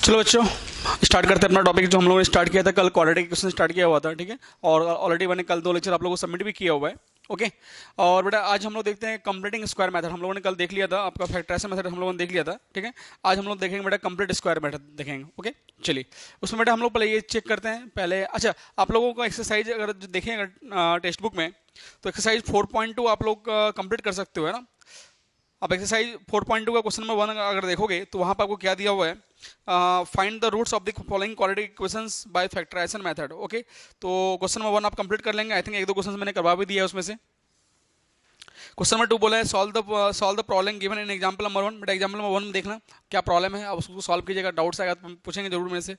चलो बच्चों, स्टार्ट करते हैं अपना टॉपिक जो हम लोगों ने स्टार्ट किया था कल। क्वाड्रेटिक क्वेश्चन स्टार्ट किया हुआ था, ठीक है। और ऑलरेडी मैंने कल 2 लेक्चर आप लोगों को सबमिट भी किया हुआ है। ओके। और बेटा आज हम लोग देखते हैं कंप्लीटिंग स्क्वायर मेथड। हम लोगों ने कल देख लिया था, आपका फैक्टराइजेशन मेथड हम लोगों ने देख लिया था, ठीक है। आज हम लोग देखेंगे बेटा कंप्लीट स्क्वायर मेथड देखेंगे। ओके, चलिए उसमें बेटा हम लोग पहले ये चेक करते हैं पहले। अच्छा, आप लोगों को एक्सरसाइज अगर देखें अगर टेक्स्ट बुक में, तो एक्सरसाइज 4.2 आप लोग कंप्लीट कर सकते हो, है ना। अब एक्सरसाइज 4.2 का क्वेश्चन नंबर 1 अगर देखोगे तो वहां पर आपको क्या दिया हुआ है, find the roots of the following quadratic equations by factorisation method. Okay, तो क्वेश्चन नंबर 1 आप कंप्लीट कर लेंगे। आई थिंक 1-2 क्वेश्चन मैंने करवा भी दिया है उसमें से। क्वेश्चन नंबर 2 बोला है solve the problem given in example number 1। बेटा एग्जांपल नंबर 1 में देखना क्या प्रॉब्लम है, अब उसको सॉल्व कीजिएगा। डाउट्स आएगा तो पूछेंगे जरूर मेरे से।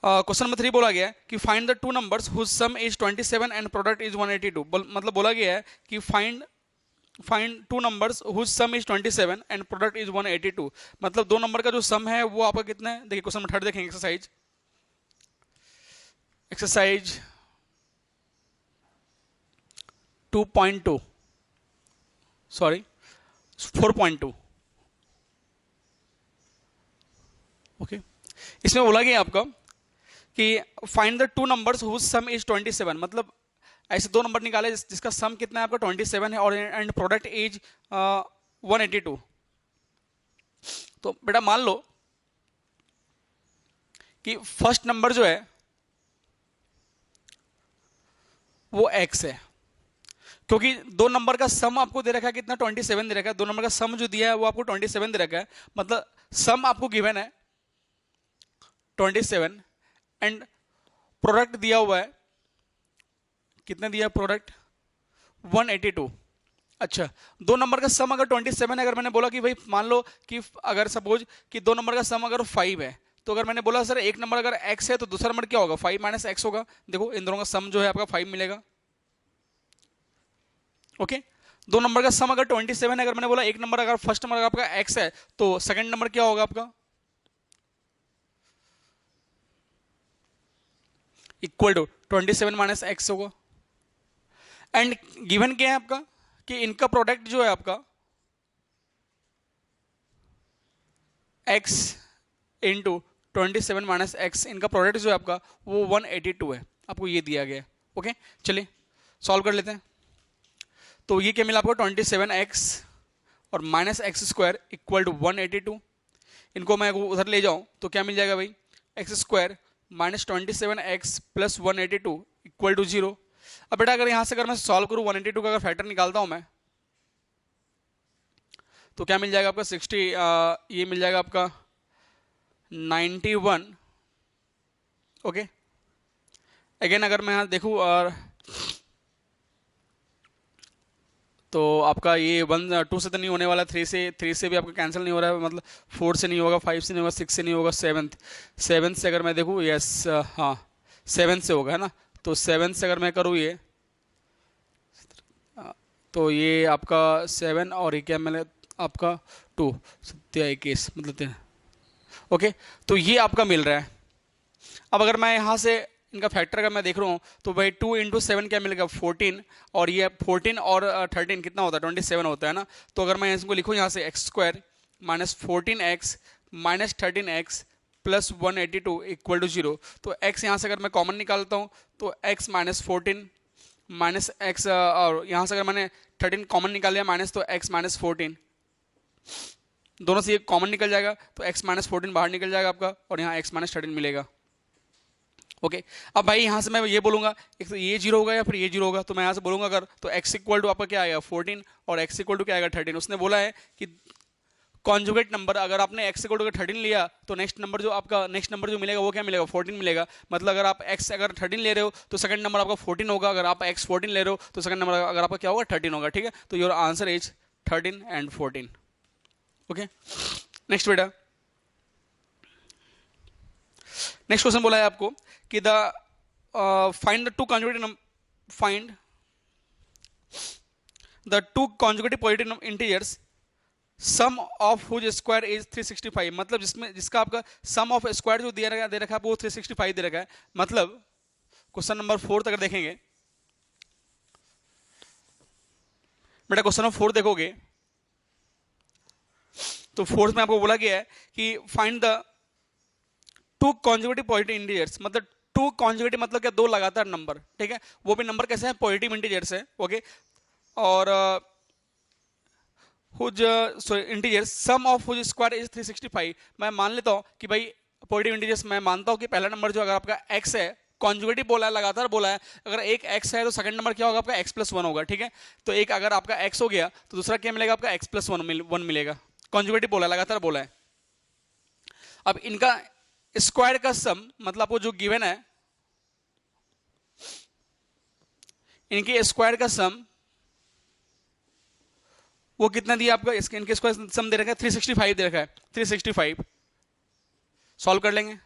क्वेश्चन नंबर 3 बोला गया है कि find the two numbers whose sum is 27 and product is 182। मतलब बोला गया है कि find two numbers whose sum is 27 and product is 182। मतलब दो नंबर का जो सम है वो आपका कितना है। देखिए क्वेश्चन नंबर 3 देखेंगे। Exercise 2.2 sorry 4.2। ओके, इसमें बोला गया आपका कि find the two numbers whose sum is 27। मतलब ऐसे दो नंबर निकाले जिसका सम कितना है आपका 27 है और एंड प्रोडक्ट इज 182। तो बेटा मान लो कि फर्स्ट नंबर जो है वो x है, क्योंकि दो नंबर का सम आपको दे रखा है कितना 27 दे रखा है। दो नंबर का सम जो दिया है वो आपको 27 दे रखा है। मतलब सम आपको गिवन है 27 एंड प्रोडक्ट दिया हुआ है कितने दिया प्रोडक्ट 182। अच्छा, दो नंबर का सम अगर 27 है, अगर मैंने बोला कि भाई मान लो कि अगर सपोज कि दो नंबर का सम अगर 5 है, तो अगर मैंने बोला सर एक नंबर अगर x है तो दूसरा नंबर क्या होगा 5 माइनस x होगा। देखो इन दोनों का सम जो है आपका 5 मिलेगा। ओके, दो नंबर का सम अगर 27 है, अगर मैंने बोला एक नंबर अगर फर्स्ट नंबर आपका x है तो सेकंड नंबर क्या होगा आपका इक्वल टू 27 माइनस x होगा। एंड गिवन क्या है आपका कि इनका प्रोडक्ट जो है आपका x इंटू 27 माइनस एक्स, इनका प्रोडक्ट जो है आपका वो 182 है। आपको ये दिया गया है। ओके, चलिए सॉल्व कर लेते हैं। तो ये क्या मिला आपको 27x और minus X square equal to 182। इनको मैं उधर ले जाऊं तो क्या मिल जाएगा भाई, X square minus 27x plus 182 equal to 0। अब बेटा अगर यहां से अगर मैं सॉल्व करूं 182 का अगर फैक्टर निकालता हूं मैं, तो क्या मिल जाएगा आपका 60, ये मिल जाएगा आपका 91। ओके, अगेन अगर मैं यहां देखूं और तो आपका ये 1 2 से तो नहीं होने वाला, 3 से भी आपका कैंसिल नहीं हो रहा है। मतलब 4 से नहीं होगा, 5 से नहीं होगा, 6 से नहीं होगा, 7 से अगर मैं देखूँ, यस हाँ 7 से होगा, है ना। तो 7 से अगर मैं करूँ ये, तो ये आपका 7 और ये क्या मिले आपका 2 सत्या 21 मतलब 3। ओके, तो ये आपका मिल रहा है। अब अगर मैं यहाँ से इनका फैक्टर अगर मैं देख रहा हूँ तो भाई 2 इंटू 7 क्या मिलेगा 14, और ये 14 और 13 कितना होता है 27 होता है ना। तो अगर मैं इसको लिखूँ यहाँ से X square minus 14x minus 13x plus 182 equal to 0। तो x यहाँ से अगर मैं कॉमन निकालता हूँ तो x माइनस 14 माइनस एक्स, और यहाँ से अगर मैंने 13 कॉमन निकाल लिया माइनस, तो x माइनस 14 दोनों से ये कॉमन निकल जाएगा, तो x माइनस 14 बाहर निकल जाएगा आपका और यहाँ x माइनस 13 मिलेगा। ओके, अब भाई यहाँ से मैं ये बोलूंगा एक तो ये 0 होगा या फिर ये 0 होगा, तो मैं यहाँ से बोलूंगा अगर तो x इक्वल टू आपका क्या आएगा 14 और x इक्वल टू क्या आएगा 13। उसने बोला है कि कॉन्जुगेट नंबर अगर आपने x इक्वल टू 13 लिया तो नेक्स्ट नंबर जो मिलेगा वो क्या मिलेगा 14 मिलेगा। मतलब अगर आप x अगर 13 ले रहे हो तो सेकंड नंबर आपका 14 होगा, अगर आप x 14 ले रहे हो तो सेकंड नंबर अगर आपका क्या होगा 13 होगा। ठीक है, तो your answer is 13 and 14। Okay, next बेटा, नेक्स्ट क्वेश्चन बोला है आपको कि the find the two conjugative find the two conjugative positive integers sum of whose square is 365। मतलब जिसका आपका सम ऑफ स्क्वायर जो दे रखा है वो 365 दे रखा है। मतलब क्वेश्चन नंबर 4 अगर देखेंगे बेटा, क्वेश्चन नंबर 4 देखोगे तो फोर्थ में आपको बोला गया है कि find the two conjugative positive integers, मतलब टू कॉन्जुगेटिव मतलब क्या, दो लगातार नंबर, ठीक है, वो भी नंबर कैसे हैं, पॉजिटिव इंटीजर्स है, ओके, और whose integer sum of whose square is 365। मैं मान लेता हूं कि भाई पॉजिटिव इंटीजर्स, मैं मानता हूं कि पहला नंबर जो अगर आपका x है, कॉन्जुगेटिव बोला है, लगातार बोला है, अगर एक x है तो सेकंड नंबर क्या होगा आपका x+1 होगा, ठीक है। तो एक अगर आपका x हो गया तो दूसरा क्या मिलेगा आपका x+1 मिलेगा, कॉन्जुगेटिव बोला है, लगातार बोला है। अब इनका स्क्वायर का सम, मतलब आपको जो गिवन है इनके स्क्वायर का सम वो कितना दिया आपका, इसके इनके स्क्वायर सम दे रखा है 365 दे रखा है, 365 सॉल्व कर लेंगे।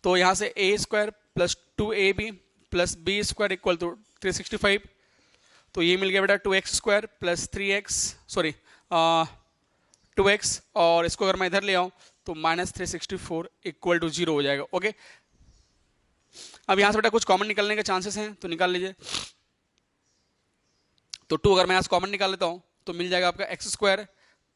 तो यहां से A square plus 2ab plus B square equal to 365, तो ये मिल गया बेटा 2x square plus 3x, sorry 2x, और इसको अगर मैं इधर ले आऊं तो -364 इक्वल टू 0 हो जाएगा, ओके। अब यहां से बेटा कुछ कॉमन निकलने के चांसेस हैं, तो निकाल लीजिए। तो 2 अगर मैं यहां से कॉमन निकाल लेता हूं तो मिल जाएगा आपका x square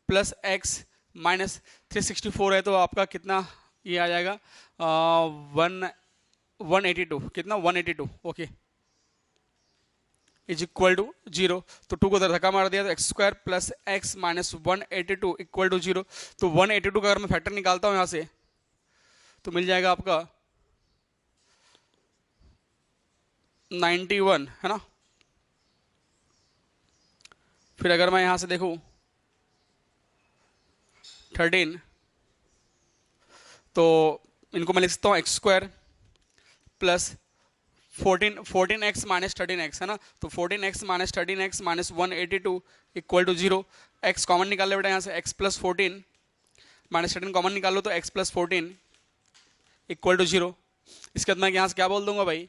plus x minus 364 है, तो आपका कितना ये आ जाएगा 182, कितना 182, ओके, इज इक्वल टू 0। तो 2 को उधर धक्का मार दिया तो x square plus x minus 182 equal to 0। तो 182 का अगर मैं फैक्टर निकालता हूं यहां से तो मिल जाएगा आपका 91, है ना। फिर अगर मैं यहां से देखूं 13, तो इनको मैं लिख सकता हूँ x square plus 14x minus 13x, है ना। तो 14x minus 13x minus 182 equal to 0। x common निकाल ले बेटा यहाँ से, x प्लस 14 माइनस 13 कॉमन निकाल लो तो x प्लस 14 इक्वल टू 0। इसके बाद मैं यहाँ से क्या बोल दूंगा भाई,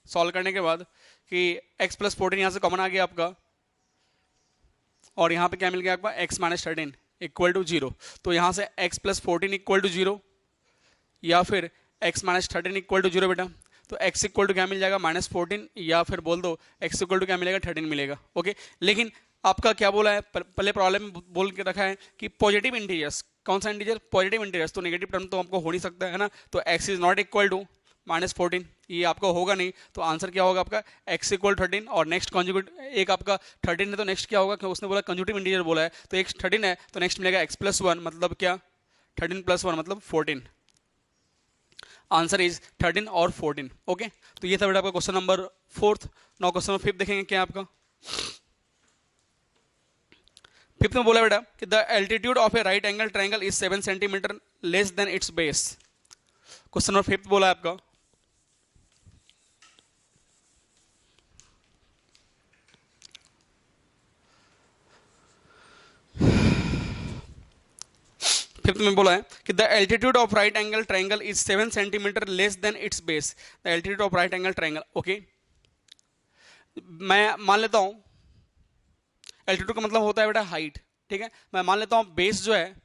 सॉल्व करने के बाद, कि x प्लस 14 यहाँ से कॉमन आ गया आपका, और यहाँ पे क्या मिल गया आपका x माइनस 13 इक्वल टू 0। तो यहाँ से x प्लस 14 इक्वल टू 0 या फिर x माइनस 13 इक्वल टू 0 बेटा। तो x इक्वल टू क्या मिल जाएगा -14, या फिर बोल दो x इक्वल टू क्या मिलेगा 13 मिलेगा, ओके। लेकिन आपका क्या बोला है, पहले प्रॉब्लम में बोल के रखा है कि पॉजिटिव इंटीजर्स, कौन सा इंटीजर, पॉजिटिव इंटीजर्स, तो नेगेटिव टर्म तो हमको हो नहीं सकता है ना। तो x is not equal to -14, ये आपका होगा नहीं। तो आंसर क्या होगा आपका x इक्वल 13, और नेक्स्ट कॉन्जुगेट एक आपका 13 है तो नेक्स्ट क्या होगा, क्योंकि उसने बोला कंजुगेटिव इंटीजर बोला है, तो एक 13 है तो नेक्स्ट मिलेगा x प्लस 1, मतलब क्या 13 प्लस 1 मतलब 14। आंसर इज 13 और 14, ओके। तो ये था बेटा आपका question number 4। Now question number 5 देखेंगे क्या आपका। 5th में बोला बेटा कि the altitude of A right angle triangle is 7 centimetre less than it's base. Question number 5 बोला है आपका, फिफ्थ में बोला है कि the altitude of right angle triangle is 7 centimetre less than it's base. The altitude of right angle triangle, okay. मैं मान लेता हूं एल्टीट्यूड का मतलब होता है बेटा हाइट, ठीक है। मैं मान लेता हूं बेस जो है,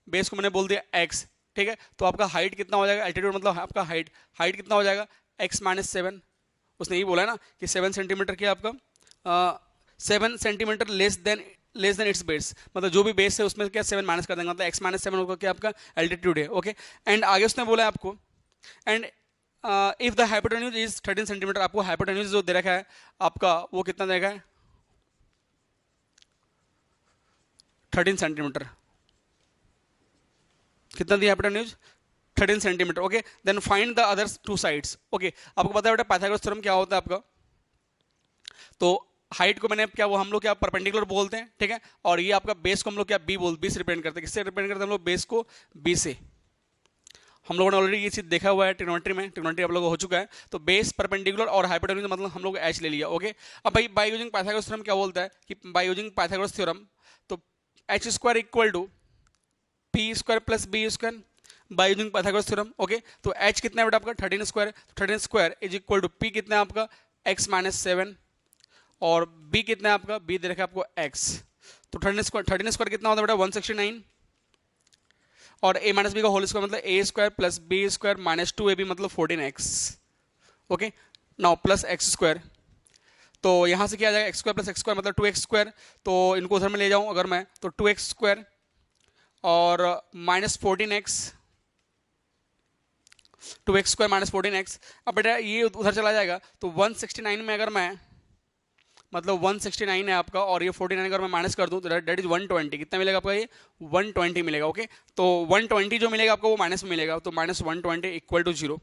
बेस को मैंने बोल दिया x, ठीक है। तो आपका हाइट कितना हो जाएगा, एल्टीट्यूड मतलब आपका हाइट, हाइट कितना हो जाएगा x माइनस 7। उसने ये बोला है ना कि 7 सेंटीमीटर क्या आपका 7 centimetre less than it's base, मतलब जो भी बेस है उसमें क्या 7 माइनस कर देंगे, मतलब x माइनस 7 होगा क्या आपका एल्टीट्यूड है, ओके। एंड आगे उसने बोला है आपको, and if the hypotenuse is 13 centimetre, आपको हाइपोटेन्यूज जो दे रखा है आपका वो कितना देगा 13 सेंटीमीटर, कितना दिया hypotenuse 13 centimetre, okay. Then find the others 2 sides, okay. आपको पता है बेटा पाइथागोरस थ्योरम क्या होता है आपका, तो हाइट को मैंने क्या वो हम लोग क्या परपेंडिकुलर बोलते हैं, ठीक है। और ये आपका बेस को हम लोग क्या बी से रिप्रेजेंट करते हैं, किससे रिप्रेजेंट करते हैं हम लोग बेस को बी से। हम लोगों ने ऑलरेडी ये चीज देखा हुआ है ट्रिग्नोमेट्री में, ट्रिग्नोमेट्री आप लोगों को हो चुका है। तो बेस परपेंडिकुलर और हाइपोटेन्यूज मतलब हम लोग एच ले लिया, ओके। अब भाई बाय यूजिंग पाइथागोरस थ्योरम क्या बोलता है कि बाय यूजिंग पाइथागोरस थ्योरम तो H square equal to P square plus B square by using Pythagoras theorem, okay. तो एच कितना है बेटा आपका 13 square, 13 square is equal to P कितना है आपका एक्स माइनस 7, और b कितना है आपका, b दे रखा है आपको x। तो 13 स्क्वायर कितना होता है बेटा 169, और a माइनस बी का होल स्क्वायर मतलब a square plus B square minus 2ab मतलब 14x, okay. Now plus x square, तो यहां से क्या आ जाएगा x square plus x square मतलब 2x स्क्वायर। तो इनको उधर में ले जाऊं अगर मैं तो 2x स्क्वायर और -14x, 2x² -14x। अब बेटा ये उधर चला जाएगा तो 169 में अगर मैं, मतलब 169 है आपका और ये 49 अगर मैं माइनस कर दूं तो डेट इज 120। कितना मिलेगा आपका? ये 120 मिलेगा। ओके, तो 120 जो मिलेगा आपको वो माइनस में मिलेगा, तो -120 इक्वल टू 0।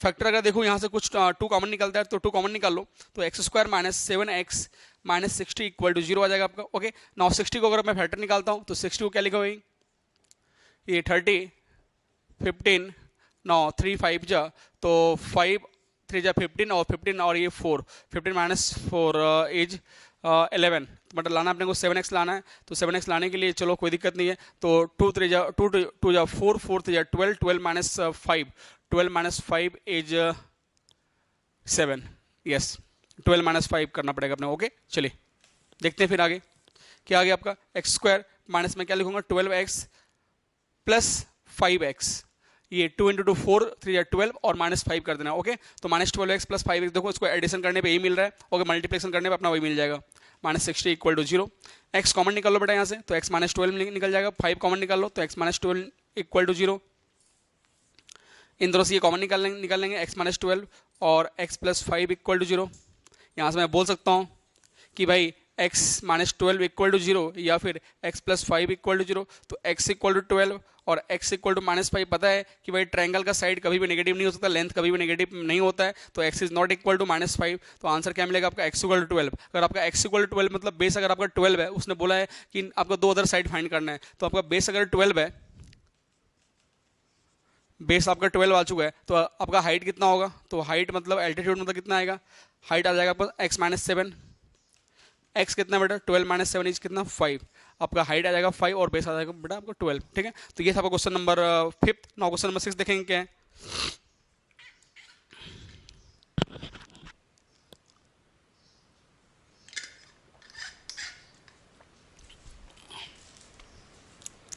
फैक्टर अगर देखो यहाँ से कुछ 2 कॉमन निकलता है तो 2 कॉमन निकाल लो, तो x² -7x -60 इक्वल टू 0 आ जाएगा आपका। ओके, नाउ 60 को अगर मैं फैक्टर निकालता हूँ तो 60 को क्या लिखा भाई? ये 30, 15, 9 3 5 जा, तो 5 3 जा 15 और 15 और ये 4, 15 -4 इज 11। मतलब लाना अपने को 7x लाना है, तो 7x लाने के लिए चलो कोई दिक्कत नहीं है, तो 2 3 जा 2 2 जा 4 4 3 जा 12, 12 -5, 12 -5 इज 7। यस, 12 -5 करना पड़ेगा अपने। ओके, चलिए देखते हैं फिर आगे क्या आ गया आपका। x² माइनस में क्या लिखूंगा? 12x प्लस 5x, ये 2 × 2 4 3 या 12 और -5 कर देना। ओके, तो -12x प्लस 5x, देखो इसको एडिशन करने पे यही मिल रहा है, ओके, मल्टीप्लिकेशन करने पे अपना वही मिल जाएगा, -60 इक्वल टू 0। x कॉमन निकाल लो बेटा यहाँ से, तो x -12 निकल जाएगा, 5 कॉमन निकाल लो तो x -12 इक्वल टू 0। इन दोनों से ये कॉमन निकाल लेंगे x -12 और x + 5 इक्वल टू 0। यहाँ से मैं बोल सकता हूँ कि भाई x -12 इक्वल टू 0 या फिर x + 5 इक्वल टू 0। तो x इक्वल टू 12 और x इक्वल टू -5, पता है कि भाई ट्रायंगल का साइड कभी भी नेगेटिव नहीं हो सकता, लेंथ कभी भी नेगेटिव नहीं होता है, तो x is not equal to -5। तो आंसर क्या मिलेगा आपका? x equal to 12। अगर आपका x इक्वल टू 12 मतलब बेस अगर आपका 12 है, उसने बोला है कि आपको 2 अदर साइड फाइंड करना है, तो आपका बेस अगर 12 है, बेस आपका 12 आ चुका है, तो आपका हाइट कितना होगा? तो हाइट मतलब एल्टीट्यूड मतलब कितना आएगा? हाइट आ जाएगा आपका x -7। x कितना बेटा? 12 - 7 इज कितना? 5। आपका हाइट आ जाएगा 5 और बेस आ जाएगा बेटा आपका 12। ठीक है, तो ये था आपका question number 5। Now question number 6 देखेंगे क्या है।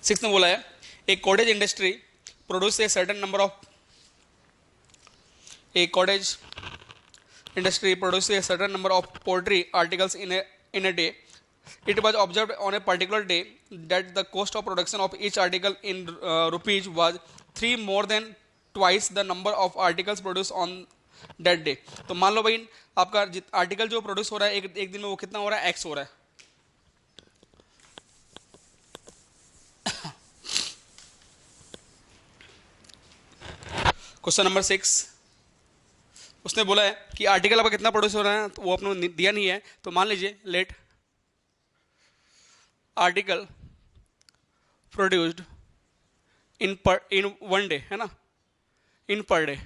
सिक्स में बोला है a cottage industry produce a certain number of a cottage industry produces a certain number of poultry articles in a day. It was observed on a particular day that the cost of production of each article in rupees was 3 more than twice the number of articles produced on that day. तो मान लो भाई आपका article जो produce हो रहा है एक दिन में वो कितना हो रहा है? x हो रहा है। क्वेश्चन नंबर 6 उसने बोला है कि आर्टिकल आपका कितना प्रोड्यूस हो रहा है, तो वो अपने दिया नहीं है, तो मान लीजिए let article produced in 1 day, है ना, इन per day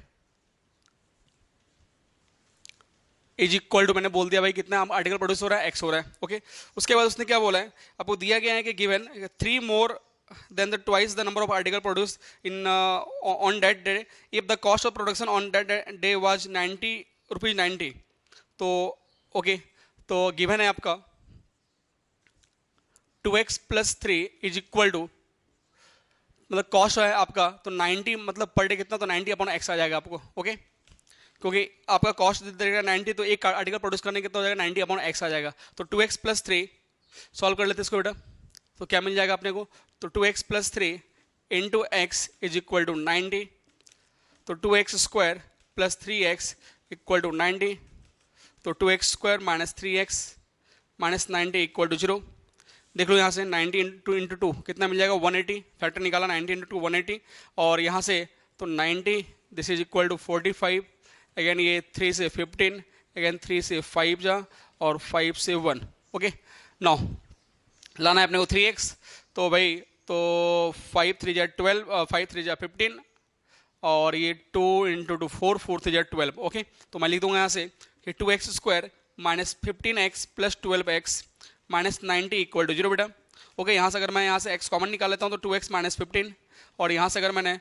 is equal to, मैंने बोल दिया भाई कितना आर्टिकल प्रोड्यूस हो रहा है? x हो रहा है। ओके, उसके बाद उसने क्या बोला है, आपको दिया गया है कि given 3 more than the twice the number of article produced in on that day if the cost of production on that day was 90 rupees 90। तो ओके, तो गिवन है आपका 2x + 3 इज इक्वल टू, मतलब कॉस्ट है आपका तो 90, मतलब per day कितना, तो 90/x आ जाएगा आपको। ओके, क्योंकि आपका कॉस्ट देगा 90, तो एक आर्टिकल प्रोड्यूस करने कितना हो जाएगा? 90/x आ जाएगा। तो 2x + 3 सॉल्व कर लेते इसको बेटा, तो क्या मिल जाएगा अपने को? तो 2x + 3 into x is equal to 90। तो 2x² + 3x इक्वल टू 90। तो 2x² - 3x - 90 इक्वल टू 0। देख लो यहाँ से 90 इंटू 2 कितना मिल जाएगा? 180। फैक्टर निकाला 90 इंटू 2 180, और यहाँ से तो 90 this is equal to 45। Again ये 3 से 15, अगेन 3 से 5 जा और 5 से 1। ओके, नाउ लाना है अपने को 3x, तो भाई तो 5 3 जा 12, 5 3 जा 15 और ये 2 इंटू 2 4 4 3 जा 12। ओके, तो मैं लिख दूंगा यहाँ से कि 2x² - 15x + 12x - 90 equal to 0 बेटा। ओके, यहाँ से अगर मैं यहाँ से x कॉमन निकाल लेता हूँ तो 2x - 15, और यहाँ से अगर मैंने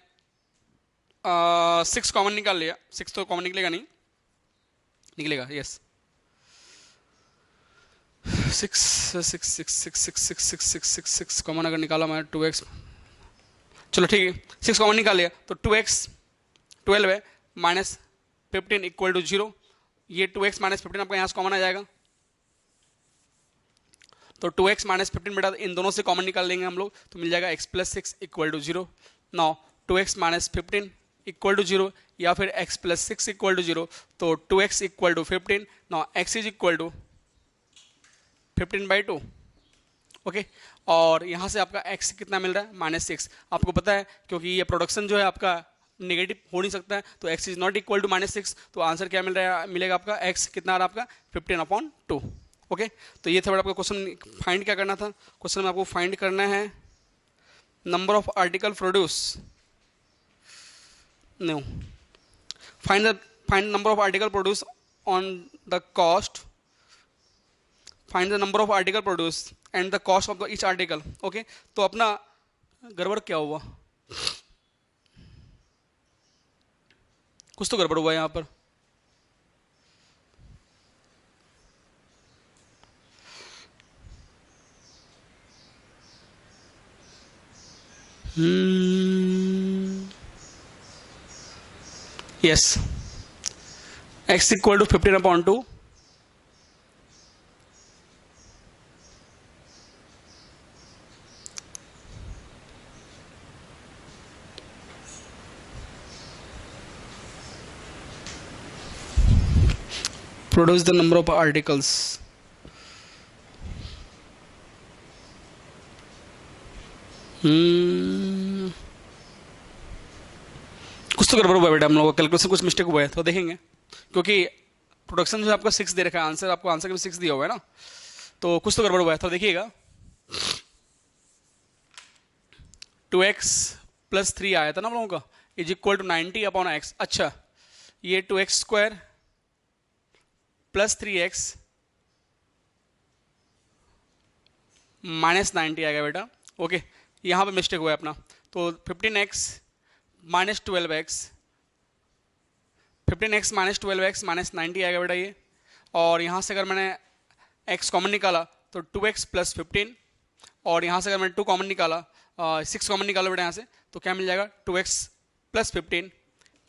6 कॉमन निकाल लिया, 6 तो कॉमन निकलेगा नहीं, निकलेगा यस, 6 कॉमन अगर निकाला मैं 2x, चलो ठीक है 6 कॉमन निकाल लिया, तो 2x 12 है -15 इक्वल टू 0। ये 2x - 15 आपका यहाँ से कॉमन आ जाएगा, तो 2x माइनस 15 बेटा इन दोनों से कॉमन निकाल लेंगे हम लोग, तो मिल जाएगा x plus 6 equal to 0। Now 2x minus 15 equal to 0 या फिर x प्लस 6 इक्वल टू 0, तो 2x equal to 15। Now x is equal to 15/2। Okay, और यहाँ से आपका x कितना मिल रहा है, -6। आपको पता है क्योंकि ये प्रोडक्शन जो है आपका नेगेटिव हो नहीं सकता है, तो x is not equal to -6, तो आंसर क्या मिल रहा है, मिलेगा आपका x कितना आ रहा है आपका 15/2। ओके, तो ये था बड़ा आपका क्वेश्चन। फाइंड क्या करना था, क्वेश्चन में आपको फाइंड करना है number of article produce, no, find number of article produce on the cost, find the number of article produce and the cost of the each article. Okay, तो अपना गड़बड़ क्या हुआ, कुछ तो गड़बड़ हुआ यहाँ पर। Yes, x equal to 15/2, produce the number of articles, कुछ तो गड़बड़ हुआ बेटा, हम लोगों का कैलकुलेशन कुछ मिस्टेक हुआ है, तो देखेंगे क्योंकि प्रोडक्शन जो है आपका 6 दे रखा है, आंसर आपको आंसर में 6 दिया हुआ है ना, तो कुछ तो गड़बड़ हुआ है, तो देखिएगा 2x प्लस 3 आया था ना हम लोगों का, इज इक्वल टू 90/x। अच्छा, ये 2x स्क्वायर प्लस 3x -90 आ गया बेटा। ओके, यहाँ पे मिस्टेक हुआ है अपना, तो 15x minus 12x, 15x minus 12x minus 90 आएगा बेटा ये, और यहाँ से अगर मैंने x कॉमन निकाला तो 2x प्लस 15, और यहाँ से अगर मैंने 2 कॉमन निकाला, 6 कॉमन निकालो बेटा यहाँ से, तो क्या मिल जाएगा 2x प्लस 15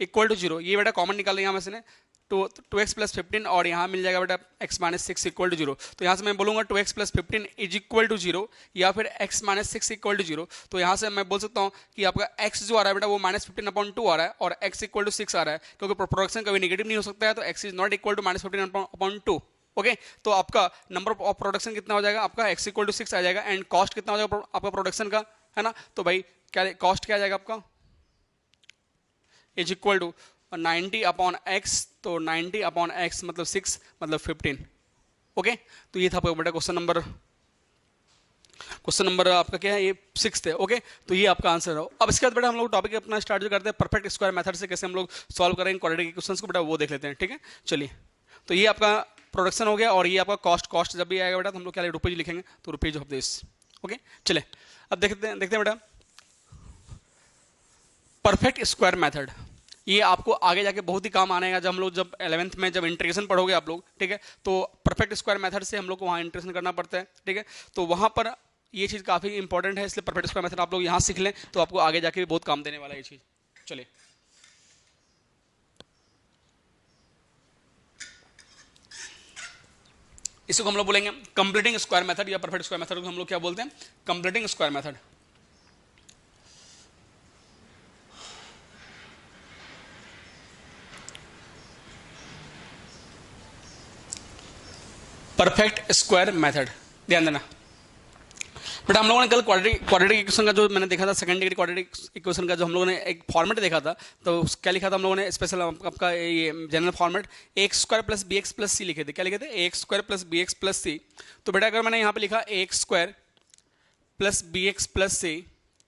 इक्वल टू 0। ये बेटा कॉमन निकाल यहाँ में से 2x प्लस 15, और यहाँ मिल जाएगा बेटा x माइनस 6 इक्वल टू 0। तो यहाँ से मैं बोलूँगा 2x plus 15 is equal to 0 या फिर x माइनस 6 इक्वल टू 0। तो यहाँ से मैं बोल सकता हूँ कि आपका x जो आ रहा है बेटा वो -15/2 आ रहा है, और x इक्वल टू 6 आ रहा है, क्योंकि प्रोडक्शन कभी नेगेटिव नहीं हो सकता है, तो x is not equal to -15/2। Okay, तो आपका नंबर ऑफ प्रोडक्शन कितना हो जाएगा, आपका x इक्वल टू 6 आ जाएगा, एंड कॉस्ट कितना हो जाएगा आपका प्रोडक्शन का, है ना। तो भाई क्या कॉस्ट क्या आ जाएगा आपका, इज इक्वल टू 90/x, तो 90/x मतलब 6 मतलब 15। ओके, तो ये था आपका बेटा क्वेश्चन नंबर आपका क्या है, ये 6 है। ओके, तो ये आपका आंसर है। अब इसके बाद बेटा हम लोग टॉपिक अपना स्टार्ट जो करते हैं परफेक्ट स्क्वायर मेथड से, कैसे हम लोग सॉल्व करेंगे क्वाड्रेटिक इक्वेशंस को बेटा, वो देख लेते हैं। ठीक है, चलिए, तो ये आपका प्रोडक्शन हो गया, और ये आपका कॉस्ट जब भी आएगा बेटा तो हम लोग क्या रुपीज लिखेंगे, तो रुपीज ऑफ दिस। ओके, चले अब देखते हैं बेटा परफेक्ट स्क्वायर मेथड। ये आपको आगे जाके बहुत ही काम आने का, जब हम लोग जब 11th में जब इंटीग्रेशन पढ़ोगे आप लोग, ठीक है, तो परफेक्ट स्क्वायर मेथड से हम लोग को वहाँ इंटीग्रेशन करना पड़ता है। ठीक है, तो वहाँ पर ये चीज़ काफ़ी इंपॉर्टेंट है, इसलिए परफेक्ट स्क्वायर मेथड आप लोग यहाँ सीख लें, तो आपको आगे जाके भी बहुत काम देने वाला है ये चीज़। चलिए, इसको हम लोग बोलेंगे कंप्लीटिंग स्क्वायर मेथड, या परफेक्ट स्क्वायर मेथड को हम लोग क्या बोलते हैं, completing square method. Perfect square method, ध्यान देना बेटा। हम लोगों ने कल क्वाड्रेटिक इक्वेशन का जो मैंने देखा था, सेकंड डिग्री क्वाड्रेटिक इक्वेशन का जो हम लोगों ने एक फॉर्मेट देखा था, तो क्या लिखा था हम लोगों ने स्पेशल आपका ये general format X square plus B X plus C लिखे थे। क्या लिखे थे, X square plus B X plus C. तो बेटा अगर मैंने यहाँ पे लिखा X square plus B X plus C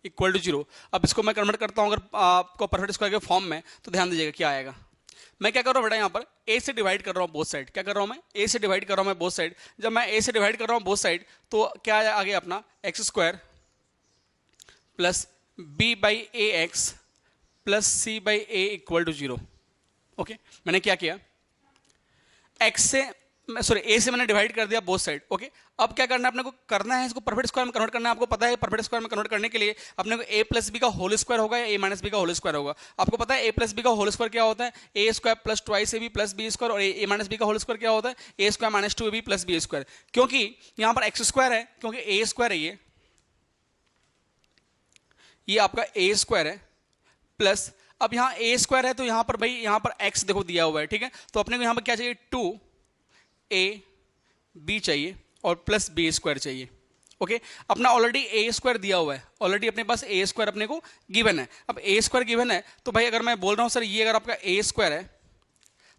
equal to 0, अब इसको मैं कन्वर्ट करता हूँ अगर आपको परफेक्ट स्क्वायर के फॉर्म में, तो ध्यान दीजिएगा क्या आएगा। मैं क्या कर रहा हूँ बेटा, यहाँ पर a से डिवाइड कर रहा हूँ बोथ साइड। क्या कर रहा हूँ मैं, a से डिवाइड कर रहा हूँ मैं बोथ साइड। जब मैं a से डिवाइड कर रहा हूँ बोथ साइड, तो क्या आ गया अपना X square plus B by A X plus C by A equal to 0। Okay, मैंने क्या किया, x से सॉरी ए से मैंने डिवाइड कर दिया बोथ साइड। ओके, अब क्या करना है अपने को, करना है इसको परफेक्ट स्क्वायर में कन्वर्ट करना है। आपको पता है परफेक्ट स्क्वायर में कन्वर्ट करने के लिए अपने को ए प्लस बी का होल स्क्वायर होगा या ए माइनस बी का होल स्क्वायर होगा। आपको पता है ए प्लस बी का होल स्क्वायर क्या होता है, A square plus twice A B plus B square, और ए माइनस बी का होल स्क्वायर क्या होता है, A square minus two A B plus B square. क्योंकि यहां पर एक्स स्क्वायर है, क्योंकि ए स्क्वायर है, ये आपका ए स्क्वायर है प्लस, अब यहां ए स्क्वायर है तो यहां पर भाई यहां पर एक्स देखो दिया हुआ है, ठीक है। तो अपने को यहां पर क्या चाहिए, टू ए बी चाहिए और प्लस बी स्क्वायर चाहिए। ओके, अपना ऑलरेडी ए स्क्वायर दिया हुआ है, ऑलरेडी अपने पास ए स्क्वायर अपने को गिवन है। अब ए स्क्वायर गिवन है तो भाई अगर मैं बोल रहा हूं सर ये अगर आपका ए स्क्वायर है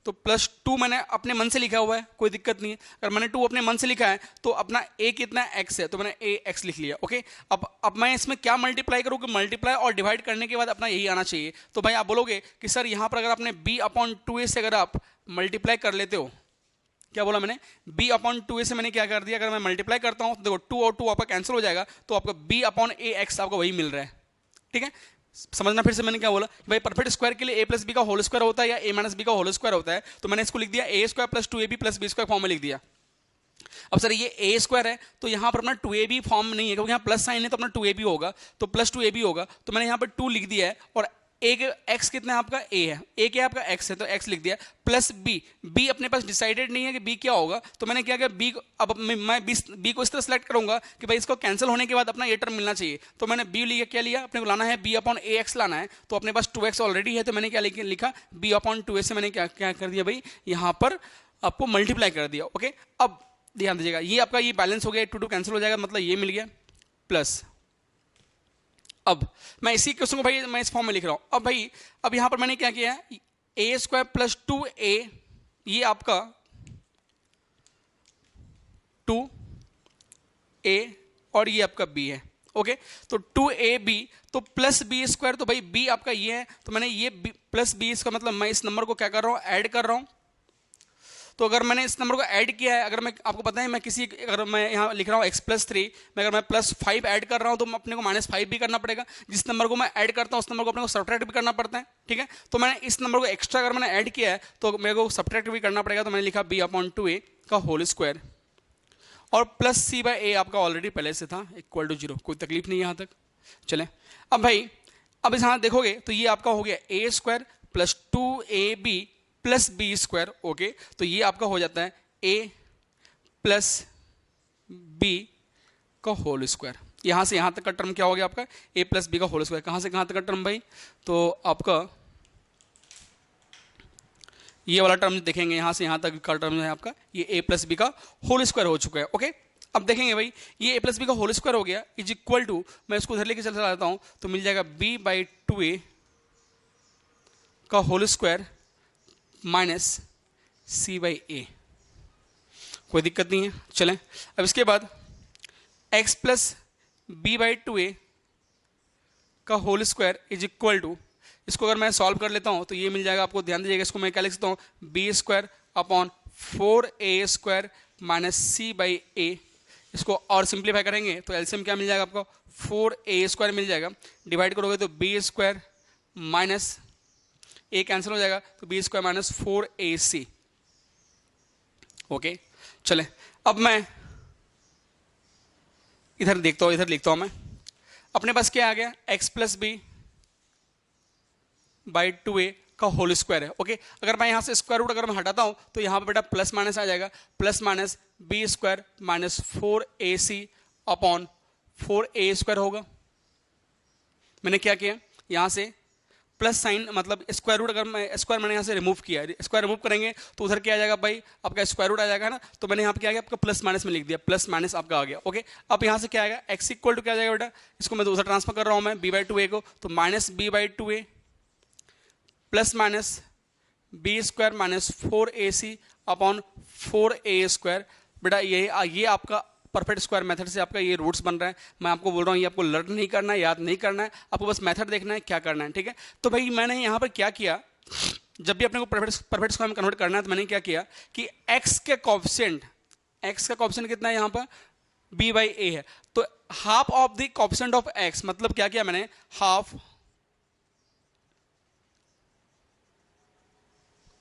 तो प्लस टू मैंने अपने मन से लिखा हुआ है, कोई दिक्कत नहीं है। अगर मैंने टू अपने मन से लिखा है तो अपना ए कितना एक्स है, तो मैंने ए एक्स लिख लिया। ओके, अब मैं इसमें क्या मल्टीप्लाई करूँ कि मल्टीप्लाई और डिवाइड करने के बाद अपना यही आना चाहिए। तो भाई आप बोलोगे कि सर यहाँ पर अगर आपने बी अपॉन टू ए से अगर आप मल्टीप्लाई कर लेते हो, क्या बोला मैंने, b अपॉन टू ए से मैंने क्या कर दिया, अगर मैं मल्टीप्लाई करता हूं तो देखो टू और टू आपका कैंसिल हो जाएगा, तो आपका b अपॉन ए एक्स आपको वही मिल रहा है। ठीक है, समझना फिर से मैंने क्या बोला, भाई परफेक्ट स्क्वायर के लिए ए प्लस बी का होल स्क्वायर होता है या ए माइनस बी का होल स्क्वायर होता है, तो मैंने इसको लिख दिया A square plus two A B plus B square form में लिख दिया। अब सर ये ए स्क्वायर है तो यहाँ पर अपना टू ए बी फॉर्म नहीं है, क्योंकि यहाँ प्लस साइन है तो अपना टू ए बी होगा, तो प्लस टू ए बी होगा, तो मैंने यहाँ पर टू लिख दिया है, और एक एक्स कितना है आपका ए है, ए क्या आपका एक्स है तो एक्स लिख दिया, प्लस बी, बी अपने पास डिसाइडेड नहीं है कि बी क्या होगा, तो मैंने क्या किया बी, अब मैं बी को इस तरह सेलेक्ट करूंगा कि भाई इसको कैंसिल होने के बाद अपना ये टर्म मिलना चाहिए, तो मैंने बी लिया, क्या लिया अपने को लाना है बी अपॉन ए एक्स लाना है, तो अपने पास टू एक्स ऑलरेडी है, तो मैंने क्या लिखा बी अपॉन टू ए से मैंने क्या क्या कर दिया भाई यहाँ पर आपको मल्टीप्लाई कर दिया। ओके, अब ध्यान दीजिएगा ये आपका ये बैलेंस हो गया, टू टू कैंसिल हो जाएगा, मतलब ये मिल गया प्लस, अब मैं इसी क्वेश्चन को भाई मैं इस फॉर्म में लिख रहा हूं। अब भाई अब यहां पर मैंने क्या किया है, ए स्क्वायर प्लस टू ए, ये आपका टू ए और ये आपका बी है। ओके, तो टू ए बी तो प्लस बी स्क्वायर, तो भाई बी आपका ये है, तो मैंने ये प्लस बी, इसका मतलब मैं इस नंबर को क्या कर रहा हूं, ऐड कर रहा हूं। तो अगर मैंने इस नंबर को ऐड किया है, अगर मैं आपको पता है मैं किसी, अगर मैं यहाँ लिख रहा हूँ x प्लस थ्री, मैं अगर मैं प्लस फाइव ऐड कर रहा हूँ तो अपने को माइनस फाइव भी करना पड़ेगा, जिस नंबर को मैं ऐड करता हूँ उस नंबर को अपने को सब्ट्रैक्ट भी करना पड़ता है। ठीक है, तो मैंने इस नंबर को एक्स्ट्रा अगर मैंने ऐड किया है तो मेरे को सब्ट्रैक्ट भी करना पड़ेगा, तो मैंने लिखा बी अपॉन टू ए का होल स्क्वायर, और प्लस सी बाई ए आपका ऑलरेडी पहले से था इक्वल टू जीरो, कोई तकलीफ नहीं यहाँ तक। चले अब भाई अब यहाँ देखोगे तो ये आपका हो गया A square plus two A B plus B square. Okay, तो ये आपका हो जाता है ए प्लस बी का होल स्क्वायर, यहां से यहां तक का टर्म क्या हो गया आपका ए प्लस बी का होल स्क्वायर, कहां से कहां तक का टर्म भाई, तो आपका ये वाला टर्म देखेंगे यहां से यहां तक का टर्म है आपका ये ए प्लस बी का होल स्क्वायर हो चुका है। ओके, अब देखेंगे भाई ये ए प्लस बी का होल स्क्वायर हो गया इज इक्वल टू, मैं इसको उधर लेके चला जाता हूं तो मिल जाएगा बी बाई टू ए का whole square minus C by A, कोई दिक्कत नहीं है। चलें अब इसके बाद x plus B by two A का whole square is equal to, इसको अगर मैं सॉल्व कर लेता हूं तो ये मिल जाएगा आपको, ध्यान दीजिएगा, इसको मैं क्या लिख सकता हूं B square upon four A square minus C by A, इसको और सिंप्लीफाई करेंगे तो एलसीएम क्या मिल जाएगा आपको फोर ए स्क्वायर मिल जाएगा, डिवाइड करोगे तो बी स्क्वायर माइनस ए कैंसिल हो जाएगा तो B square minus four A C. Okay, चले अब मैं इधर देखता हूं, इधर लिखता हूं मैं, अपने पास क्या आ गया x plus B by two A का होल स्क्वायर है। ओके, अगर मैं यहां से स्क्वायर रूट अगर मैं हटाता हूं तो यहां पर बेटा प्लस माइनस आ जाएगा, plus minus B square minus four A C upon four A square होगा। मैंने क्या किया यहां से प्लस साइन, मतलब स्क्वायर रूट, अगर मैं स्क्वायर मैंने यहाँ से रिमूव किया, स्क्वायर रिमूव करेंगे तो उधर क्या आ जाएगा भाई आपका स्क्वायर रूट आ जाएगा ना, तो मैंने यहाँ पे क्या आ गया आपका प्लस माइनस में लिख दिया, प्लस माइनस आपका आ गया। ओके, अब यहाँ से क्या आएगा x इक्वल टू क्या आ जाएगा बेटा, इसको मैं उधर ट्रांसफर कर रहा हूँ मैं बी बाई टू ए को, तो minus B by two A plus minus B square minus four A C upon four A square. बेटा ये आपका परफेक्ट स्क्वायर मेथड से आपका ये रूट्स बन रहा है, मैं आपको बोल रहा हूँ ये आपको लर्न नहीं करना है, याद नहीं करना है, आपको बस मेथड देखना है क्या करना है। ठीक है, तो भाई मैंने यहाँ पर क्या किया, जब भी अपने को परफेक्ट स्क्वायर में कन्वर्ट करना है तो मैंने क्या किया कि x का कोएफिशिएंट कितना है यहाँ पर b बाई ए है, तो half of the coefficient of x, मतलब क्या किया मैंने हाफ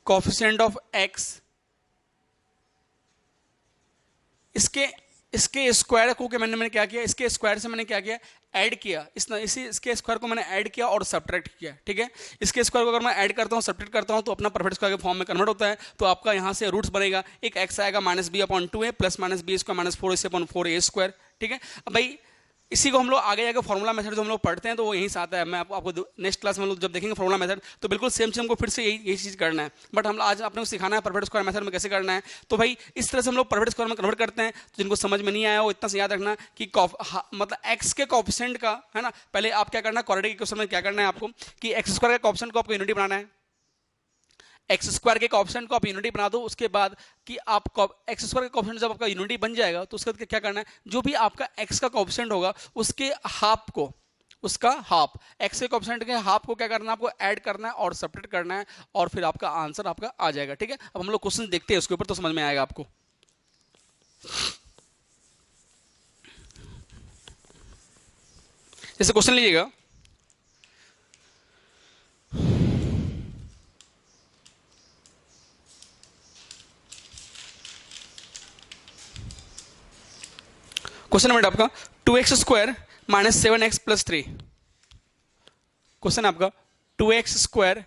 कोएफिशिएंट ऑफ x इसके इसके स्क्वायर को मैंने क्या किया, इसके स्क्वायर से मैंने क्या किया, ऐड किया, इसके स्क्वायर को मैंने ऐड किया और सब्ट्रैक्ट किया, ठीक है। इसके स्क्वायर को अगर मैं ऐड करता हूँ, सब्ट्रैक्ट करता हूँ, तो अपना परफेक्ट स्क्वायर के फॉर्म में कन्वर्ट होता है। तो आपका यहाँ से रूट्स बनेगा, एक एक्स आएगा -b/2a plus -b square -4ac/4a², ठीक है। अब भाई इसी को हम लोग आगे जाकर फॉर्मूला मेथड जो हम लोग पढ़ते हैं तो वो यहीं से आता है। मैं आपको नेक्स्ट क्लास में लोग जब देखेंगे फॉर्मूला मेथड तो बिल्कुल सेम हमको फिर से यही चीज़ करना है। बट हम आज आपने को सिखाना है परफेक्ट स्क्वायर मेथड में कैसे करना है। तो भाई इस तरह से हम लोग परफेक्ट स्क्वायर में कन्वर्ट करते हैं। तो जिनको समझ में नहीं आया वो इतना से याद रखना कि मतलब एक्स के कोएफिशिएंट का है ना, पहले आप क्या करना है, क्वाड्रेटिक इक्वेशन में क्या करना है आपको कि एक्स स्क्वायर के कोएफिशिएंट को आपको यूनिटी बनाना है। एक्स स्क्वायर के कोएफिशिएंट को आप यूनिटी बना दो। उसके बाद कि आप एक्स स्क्वायर का कोएफिशिएंट जब आपका यूनिटी बन जाएगा तो उसके बाद क्या करना है, जो भी आपका एक्स का कोएफिशिएंट होगा उसके हाफ को, उसका हाफ, एक्स के कोएफिशिएंट के हाफ को क्या करना है, आपको ऐड करना है और सब्ट्रैक्ट करना है और फिर आपका आंसर आपका आ जाएगा, ठीक है। अब हम लोग क्वेश्चन देखते हैं उसके ऊपर तो समझ में आएगा आपको। जैसे क्वेश्चन लीजिएगा, क्वेश्चन नंबर आपका 2x² - 7x + 3। क्वेश्चन आपका 2x²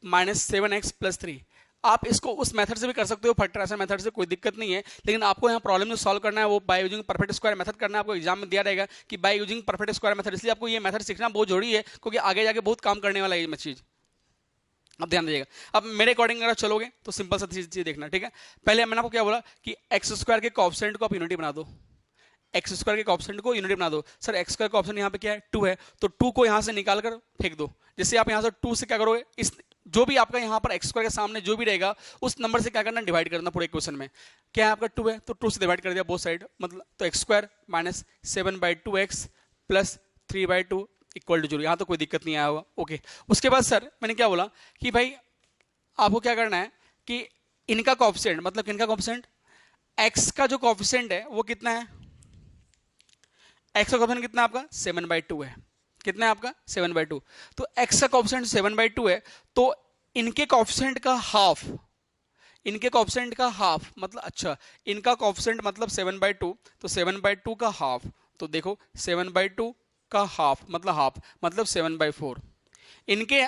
- 7x + 3। आप इसको उस मेथड से भी कर सकते हो, फैक्टराइजेशन मेथड से, कोई दिक्कत नहीं है। लेकिन आपको यहाँ प्रॉब्लम जो सॉल्व करना है वो by using perfect square method करना है। आपको एग्जाम में दिया रहेगा कि by using perfect square method, इसलिए आपको ये मेथड सीखना बहुत जरूरी है क्योंकि आगे जाके बहुत काम करने वाला है ये चीज। अब ध्यान दीजिएगा, अब मेरे अकॉर्डिंग अगर चलोगे तो सिंपल सा चीज देखना, ठीक है। पहले मैंने आपको क्या बोला कि एक्स स्क्वायर के कोएफिशिएंट को आप यूनिटी बना दो, एक्स स्क्वायर के कोएफिशिएंट को यूनिटी बना दो। सर एक्स स्क्वायर का ऑप्शन यहाँ पे क्या है, 2 है, तो 2 को यहाँ से निकाल कर फेंक दो। जैसे आप यहाँ से 2 से क्या करोगे, इस जो भी आपका यहाँ पर एक्स स्क्वायर के सामने जो भी रहेगा उस नंबर से क्या करना, डिवाइड करना पूरे इक्वेशन में। क्या है आपका 2 है तो 2 से डिवाइड कर दिया बोथ साइड, मतलब तो x² - 7/2x + 3/2 = 0। यहाँ तो कोई दिक्कत नहीं आया होगा, ओके। उसके बाद सर मैंने क्या बोला कि भाई आपको क्या करना है कि इनका कोएफिशिएंट, मतलब किनका कोएफिशिएंट, एक्स का जो कोएफिशिएंट है वो कितना है, एक्स का कोएफिशिएंट कितना आपका 7/2 है। कितना है आपका 7/2। तो एक्स का कोएफिशिएंट 7/2 है, तो इनके कोएफिशिएंट का हाफ, इनके कोएफिशिएंट का हाफ मतलब, अच्छा इनका कोएफिशिएंट मतलब 7/2, तो 7/2 का हाफ, तो देखो 7/2 का हाफ मतलब 7/4। इनके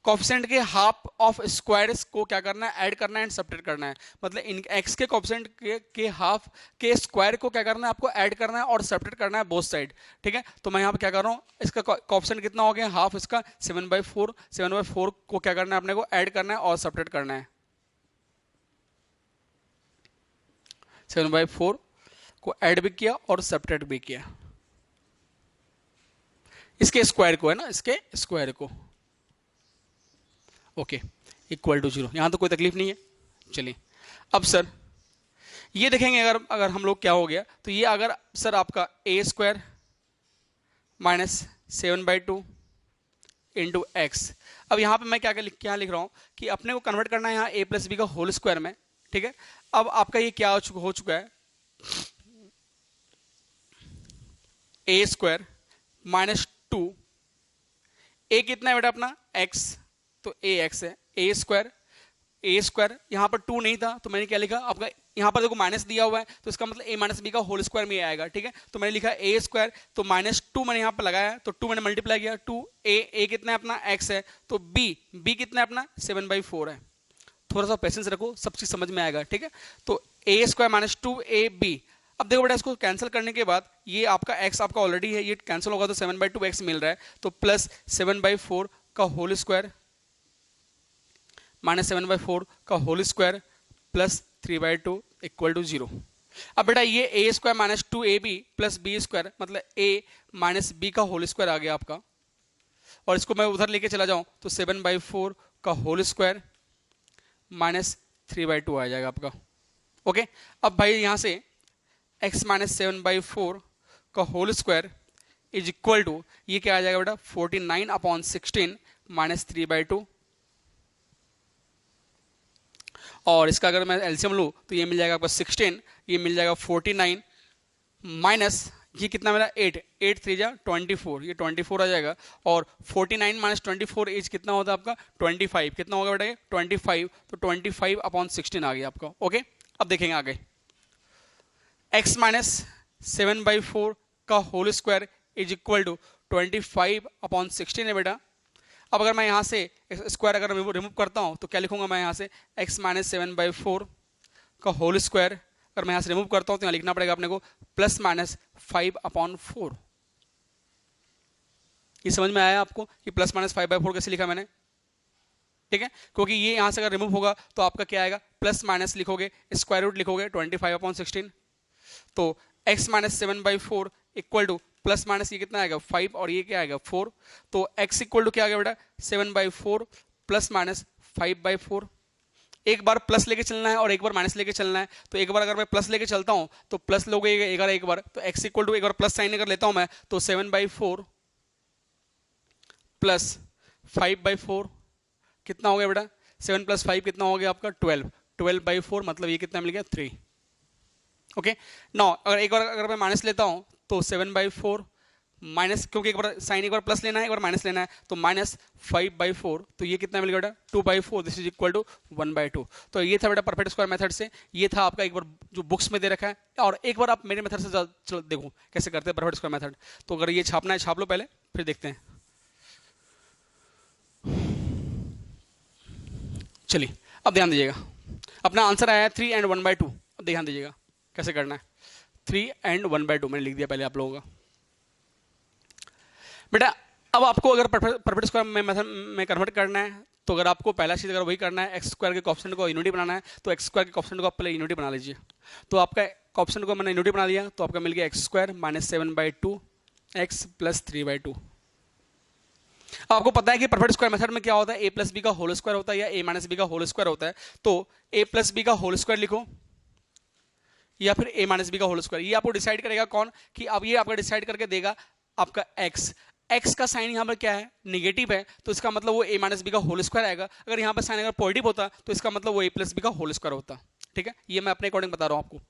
कोएफिशिएंट के हाफ ऑफ स्क्वायर्स को क्या करना है, ऐड करना है एंड सब्ट्रैक्ट करना है। मतलब इन एक्स के कोएफिशिएंट के हाफ के स्क्वायर को क्या करना है, आपको ऐड करना है और सब्ट्रैक्ट करना है बोथ साइड, ठीक है। तो मैं यहाँ पे क्या कर रहा हूँ, इसका कोएफिशिएंट कितना हो गया, हाफ, इसका 7/4, 7/4 को क्या करना है अपने को, ऐड करना है और सब्ट्रैक्ट करना है। 7/4 को ऐड भी किया और सब्ट्रैक्ट भी किया, इसके स्क्वायर को है ना, इसके स्क्वायर को, ओके, = 0। यहां तो कोई तकलीफ नहीं है। चलिए अब सर ये देखेंगे, अगर हम लोग क्या हो गया, तो ये अगर सर आपका a² - 7/2 × x। अब यहां पे मैं क्या लिख रहा हूं कि अपने को कन्वर्ट करना है यहाँ a + b का होल स्क्वायर में, ठीक है। अब आपका ये क्या हो चुका है, a² - 2, a कितना है बेटा अपना x, तो ax है, a² यहाँ पर 2 नहीं था तो मैंने क्या लिखा, आपका यहाँ पर देखो माइनस दिया हुआ है तो इसका मतलब a - b का होल स्क्वायर में आएगा, ठीक है। तो मैंने लिखा a² तो -2 मैंने यहाँ पर लगाया, तो 2 मैंने मल्टीप्लाई किया, 2 a कितना है अपना x है, तो b कितना है अपना 7/4 है। थोड़ा सा पेशेंस रखो, सब चीज समझ में आएगा, ठीक है। तो a² - 2ab। अब देखो बेटा इसको कैंसिल करने के बाद ये आपका x आपका ऑलरेडी है, ये कैंसिल होगा तो 7/2x मिल रहा है, तो प्लस 7/4 का होल स्क्वायर -7/4 का होल स्क्वायर प्लस 3/2 = 0। अब बेटा ये a² - 2ab + b² मतलब a - b का होल स्क्वायर आ गया आपका, और इसको मैं उधर लेके चला जाऊं तो 7/4 का होल स्क्वायर -3/2 आ जाएगा आपका, ओके। अब भाई यहां से x - 7/4 का होल स्क्वायर = ये क्या आ जाएगा बेटा 49/16 -3/2, और इसका अगर मैं एलसीएम लूँ तो ये मिल जाएगा आपका 16, ये मिल जाएगा 49 माइनस ये कितना मेरा 8 3 जा 24, ये 24 आ जाएगा, और 49 - 24 एज कितना होता है आपका 25, कितना होगा बेटा ये 25, तो 25/16 आ गया आपका, ओके। अब देखेंगे आगे, एक्स माइनस 7/4 का whole square is equal to 25/16 है बेटा। अब अगर मैं यहाँ से स्क्वायर अगर रिमूव करता हूँ तो क्या लिखूंगा मैं यहाँ से x माइनस 7/4 का होल स्क्वायर अगर मैं यहाँ से रिमूव करता हूँ तो यहाँ लिखना पड़ेगा अपने को +-5/4। ये समझ में आया आपको कि +-5/4 कैसे लिखा मैंने? ठीक है, क्योंकि ये यहाँ से अगर रिमूव होगा तो आपका क्या आएगा, प्लस माइनस लिखोगे, स्क्वायर रूट लिखोगे 25/16, तो x minus 7/4 equal to plus minus ये कितना आएगा 5 और ये क्या आएगा 4, तो x इक्वल टू क्या आ गया बेटा 7/4 प्लस माइनस 5/4। एक बार प्लस लेके चलना है और एक बार माइनस लेके चलना है, तो एक बार अगर मैं प्लस लेके चलता हूं तो प्लस लोगे एक बार, तो x इक्वल टू एक बार प्लस साइन अगर लेता हूं मैं तो 7/4 प्लस 5/4 कितना हो गया बेटा 7 + 5 कितना हो गया आपका 12/4 मतलब ये कितना मिल गया 3। ओके नाउ अगर एक बार अगर मैं माइनस लेता हूं तो 7/4 माइनस, क्योंकि एक बार साइन एक बार प्लस लेना है एक बार माइनस लेना है, तो -5/4 तो ये कितना मिल गया बेटा 2/4, दिस इज इक्वल टू 1/2। तो ये था बेटा परफेक्ट स्क्वायर मेथड से, ये था आपका एक बार जो बुक्स में दे रखा है, और एक बार आप मेरे मेथड से चलो देखो कैसे करते हैं परफेक्ट स्क्वायर मेथड। तो अगर ये छापना है छाप लो पहले, फिर देखते हैं। चलिए अब ध्यान दीजिएगा, अपना आंसर आया है 3 and 1/2। अब ध्यान दीजिएगा कैसे करना है, 3 and 1/2 मैंने लिख दिया पहले आप लोगों का। बेटा अब आपको अगर परफेक्ट स्क्वायर में मेथड में कन्वर्ट करना है, तो अगर आपको पहला चीज अगर वही करना है, एक्स स्क्वायर के कोएफिशिएंट को यूनिटी बनाना है, तो एक्स स्क्वायर के कोएफिशिएंट को आप पहले यूनिटी बना लीजिए। तो आपका कोएफिशिएंट को मैंने यूनिटी बना दिया, तो आपका मिल गया x square minus 7/2 x plus 3/2। आपको पता है कि परफेक्ट स्क्वायर मेथड में क्या होता है, a प्लस बी का होल स्क्वायर होता है या a माइनस बी का होल स्क्वायर होता है। तो a प्लस बी का होल स्क्वायर लिखो या फिर a माइनस बी का होल स्क्वायर, ये आपको डिसाइड करेगा कौन, कि अब ये आपका डिसाइड करके देगा आपका x का साइन यहाँ पर क्या है नेगेटिव है, तो इसका मतलब वो a माइनस बी का होल स्क्वायर आएगा। अगर यहाँ पर साइन अगर पॉजिटिव होता तो इसका मतलब वो a प्लस बी का होल स्क्वायर होता। ठीक है, ये मैं अपने अकॉर्डिंग बता रहा हूँ आपको।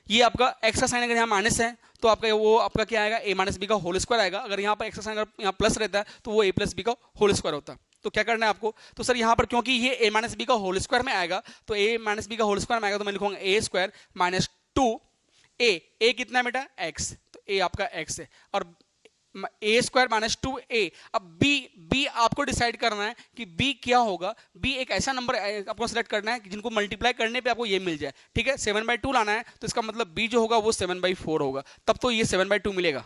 ये आपका x का साइन अगर यहाँ माइनस है तो आपका वो आपका क्या आएगा a माइनस बी का होल स्क्वायर आएगा। अगर यहाँ पर x का साइन अगर यहाँ प्लस रहता है तो वो a प्लस बी का होल स्क्वायर होता। तो क्या करना है आपको, तो सर यहाँ पर क्योंकि ये a माइनस बी का होल स्क्वायर में आएगा, तो a माइनस बी का होल स्क्वायर में आएगा, तो मैं लिखूंगा a स्क्वायर माइनस 2a कितना है बेटा x, तो a आपका x है, और a स्क्वायर माइनस 2a। अब b आपको डिसाइड करना है कि b क्या होगा। b एक ऐसा नंबर आपको सेलेक्ट करना है कि जिनको मल्टीप्लाई करने पे आपको ये मिल जाए। ठीक है, 7/2 लाना है, तो इसका मतलब b जो होगा वो 7/4 होगा, तब तो ये 7/2 मिलेगा।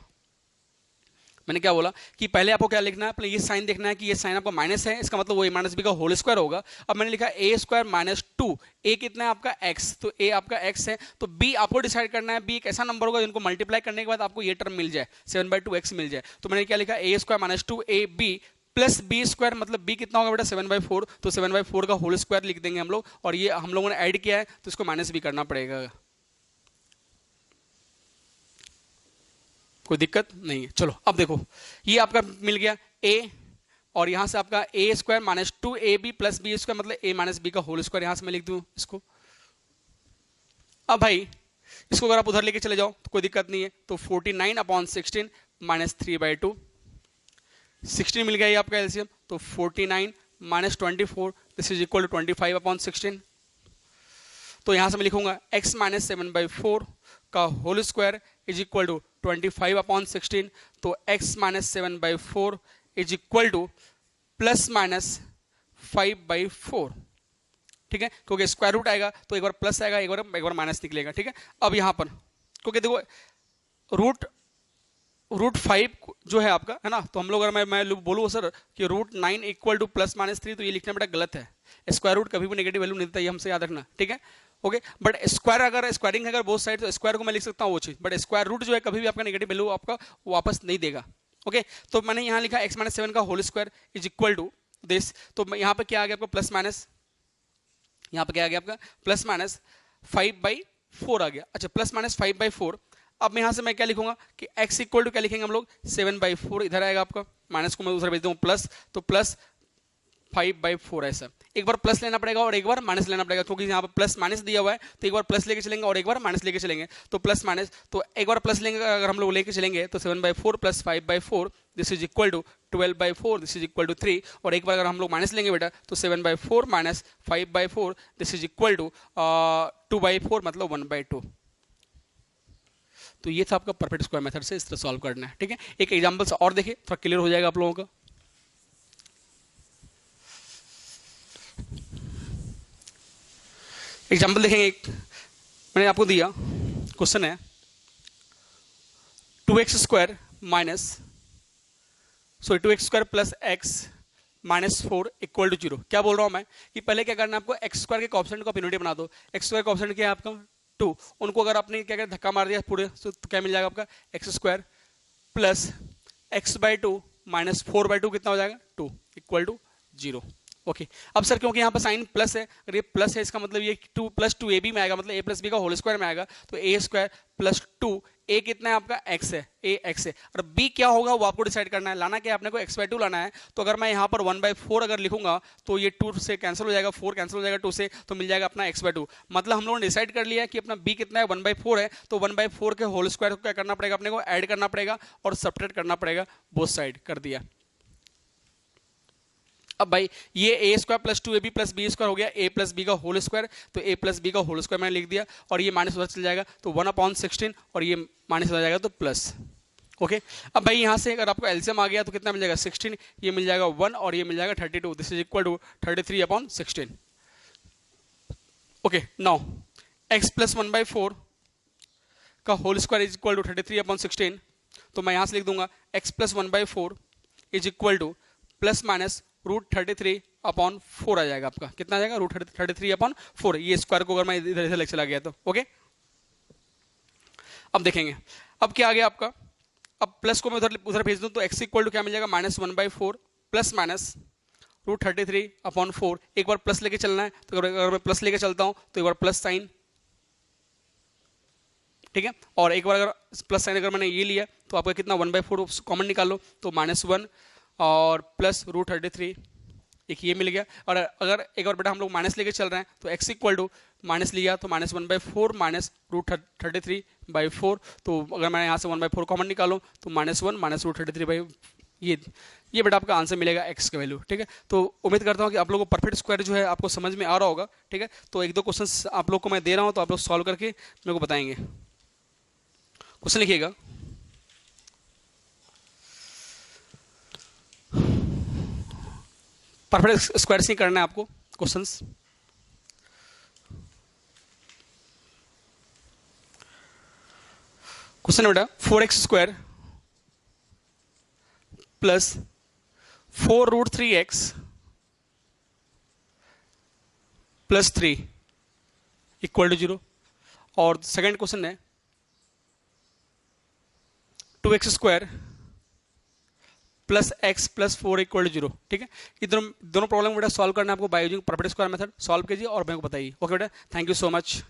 मैंने क्या बोला कि पहले आपको क्या लिखना है, पहले ये साइन देखना है कि ये साइन आपका माइनस है, इसका मतलब वो a माइनस बी का होल स्क्वायर होगा। अब मैंने लिखा a स्क्वायर माइनस 2, a कितना है आपका x, तो a आपका x है, तो b आपको डिसाइड करना है b एक ऐसा नंबर होगा जिनको मल्टीप्लाई करने के बाद आपको ये टर्म मिल जाए 7/2x मिल जाए। तो मैंने क्या लिखा a square minus 2ab plus B square, मतलब b कितना होगा बेटा 7/4, तो 7/4 का होल स्क्वायर लिख देंगे हम लोग, और ये हम लोगों ने ऐड किया है तो इसको माइनस भी करना पड़ेगा, कोई दिक्कत नहीं है। चलो अब देखो ये आपका मिल गया a, और यहां से आपका a square minus 2ab plus B square मतलब a माइनस बी का होल स्क्वायर, यहां से मैं लिख दूं इसको। अब भाई इसको अगर आप उधर लेके चले जाओ तो कोई दिक्कत नहीं है, तो 49/16 माइनस 3/2, 16 मिल गया ये आपका एलसीएम, तो 49 minus 24 this is equal to 25/16। तो यहां से मैं लिखूंगा x माइनस 7/4 का whole square is equal to 25/16, तो x minus 7/4 is equal to plus minus 5/4। ठीक है, क्योंकि स्क्वायर रूट आएगा तो एक बार प्लस आएगा एक बार माइनस निकलेगा। ठीक है, अब यहां पर क्योंकि देखो रूट 5 जो है आपका है ना, तो हम लोग अगर मैं बोलूँ सर कि √9 इक्वल टू +-3, तो ये लिखना बेटा गलत है। स्क्वायर रूट कभी भी नेगेटिव वैल्यू नहीं देता, ये हमसे याद रखना। ठीक है, ओके, बट स्क्वायर अगर स्क्वायरिंग है अगर बोथ साइड, तो स्क्वायर को मैं लिख सकता हूँ वो चीज, बट स्क्वायर रूट जो है कभी भी आपका नेगेटिव वैल्यू आपका वापस नहीं देगा। ओके, तो मैंने यहाँ लिखा x माइनस 7 का whole square is equal to this, तो यहाँ पे क्या आ गया आपका प्लस माइनस, यहाँ पे क्या आ गया आपका प्लस माइनस 5/4 आ गया। अच्छा, प्लस माइनस 5/4। अब यहाँ से मैं क्या लिखूंगा कि x इक्वल टू क्या लिखेंगे हम लोग 7/4, इधर आएगा आपका, माइनस को मैं उधर भेज दूँ प्लस, तो प्लस 5/4 ऐसा। एक बार प्लस लेना पड़ेगा और एक बार माइनस लेना पड़ेगा, क्योंकि यहाँ पर प्लस माइनस दिया हुआ है, तो एक बार प्लस लेके चलेंगे और एक बार माइनस लेके चलेंगे, तो प्लस माइनस, तो एक बार प्लस लेंगे अगर हम लोग लेके चलेंगे तो 7/4 plus 5/4 this is equal to 12/4 this is equal to 3, और एक बार अगर हम लोग माइनस लेंगे बेटा तो 7/4 minus 5/4 this is equal to 2/4 मतलब 1/2। तो ये था आपका परफेक्ट स्क्वायर मेथड से इस तरह सॉल्व करना है। ठीक है, एक एग्जाम्पल से और देखिए, थोड़ा क्लियर हो जाएगा आप लोगों का। एग्जाम्पल देखेंगे, एक मैंने आपको दिया क्वेश्चन है 2x² minus 2x² plus x -4 equal to 0। क्या बोल रहा हूं मैं कि पहले क्या करना है आपको, x² के कोएफिशिएंट को यूनिटी बना दो। x² कोएफिशिएंट क्या है आपका 2, उनको अगर आपने क्या धक्का मार दिया पूरे तो क्या मिल जाएगा आपका x² प्लस x/2 माइनस 4/2 कितना हो जाएगा 2 इक्वल टू 0। ओके, अब सर क्योंकि यहाँ पर साइन प्लस है, अगर ये प्लस है इसका मतलब ये 2 + 2ab में आएगा, मतलब a + b का होल स्क्वायर में आएगा, तो a² + 2 a कितना है आपका x है, a x है, और b क्या होगा वो आपको डिसाइड करना है। लाना क्या है अपने को x/2 लाना है। तो अगर मैं यहाँ पर 1/4 अगर लिखूंगा तो ये 2 से कैंसिल हो जाएगा, 4 कैंसिल हो जाएगा 2 से, तो मिल जाएगा अपना x/2। मतलब हम लोगों ने डिसाइड कर लिया कि अपना b कितना है 1/4 है, तो 1/4 के होल स्क्वायर को क्या करना पड़ेगा अपने को, ऐड करना पड़ेगा और सब्ट्रैक्ट करना पड़ेगा, बोथ साइड कर दिया। अब भाई ये a² + 2ab + b² हो गया a + b का होल स्क्वायर, तो a + b का होल स्क्वायर मैंने लिख दिया, और ये माइनस उधर चल जाएगा तो 1/16 और ये माइनस हो जाएगा तो प्लस। ओके, अब भाई यहाँ से अगर आपको एलसीएम आ गया तो कितना मिल जाएगा 16, ये मिल जाएगा 1 और ये मिल जाएगा 32, this is equal to 33/16। Okay, now x + 1/4 का whole square is equal to 33/16, तो मैं यहाँ से लिख दूंगा x + 1/4 is equal to plus minus √33/4 आ जाएगा आपका, कितना आ जाएगा √33/4। ये स्क्वायर को अगर मैं इधर से लेके चला गया तो ओके। अब देखेंगे अब क्या आ गया आपका, अब प्लस को मैं उधर भेज दूं तो x इक्वल टू क्या मिल जाएगा -1/4 प्लस माइनस √33/4। एक बार प्लस लेके चलना है, तो अगर मैं प्लस लेके चलता हूं तो एक बार प्लस साइन, ठीक है, और एक बार अगर प्लस साइन अगर मैंने ये लिया तो आपका कितना 1/4 कॉमन निकालो तो -1 और प्लस √33, एक ये मिल गया। और अगर एक बार बेटा हम लोग माइनस लेके चल रहे हैं तो x इक्वल टू माइनस लिया तो -1/4 माइनस √33/4, तो अगर मैं यहाँ से 1/4 कॉमन निकालूं तो -1 माइनस √33 ये बेटा आपका आंसर मिलेगा x का वैल्यू। ठीक है, तो उम्मीद करता हूँ कि आप लोगों को परफेक्ट स्क्वायर जो है आपको समझ में आ रहा होगा। ठीक है, तो एक दो क्वेश्चन आप लोग को मैं दे रहा हूँ तो आप लोग सॉल्व करके मेरे को बताएंगे। क्वेश्चन लिखिएगा, परफेक्ट स्क्वायर से करना है आपको क्वेश्चंस। क्वेश्चन बेटा 4x² plus 4√3x plus 3 equal to 0। और सेकंड क्वेश्चन है 2x² plus x plus 4 equal to 0। ठीक है, ये दोनों प्रॉब्लम बेटा सॉल्व करना है आपको by using perfect square method. Solve कीजिए और मेरे को बताइए। ओके बेटा, थैंक यू सो मच।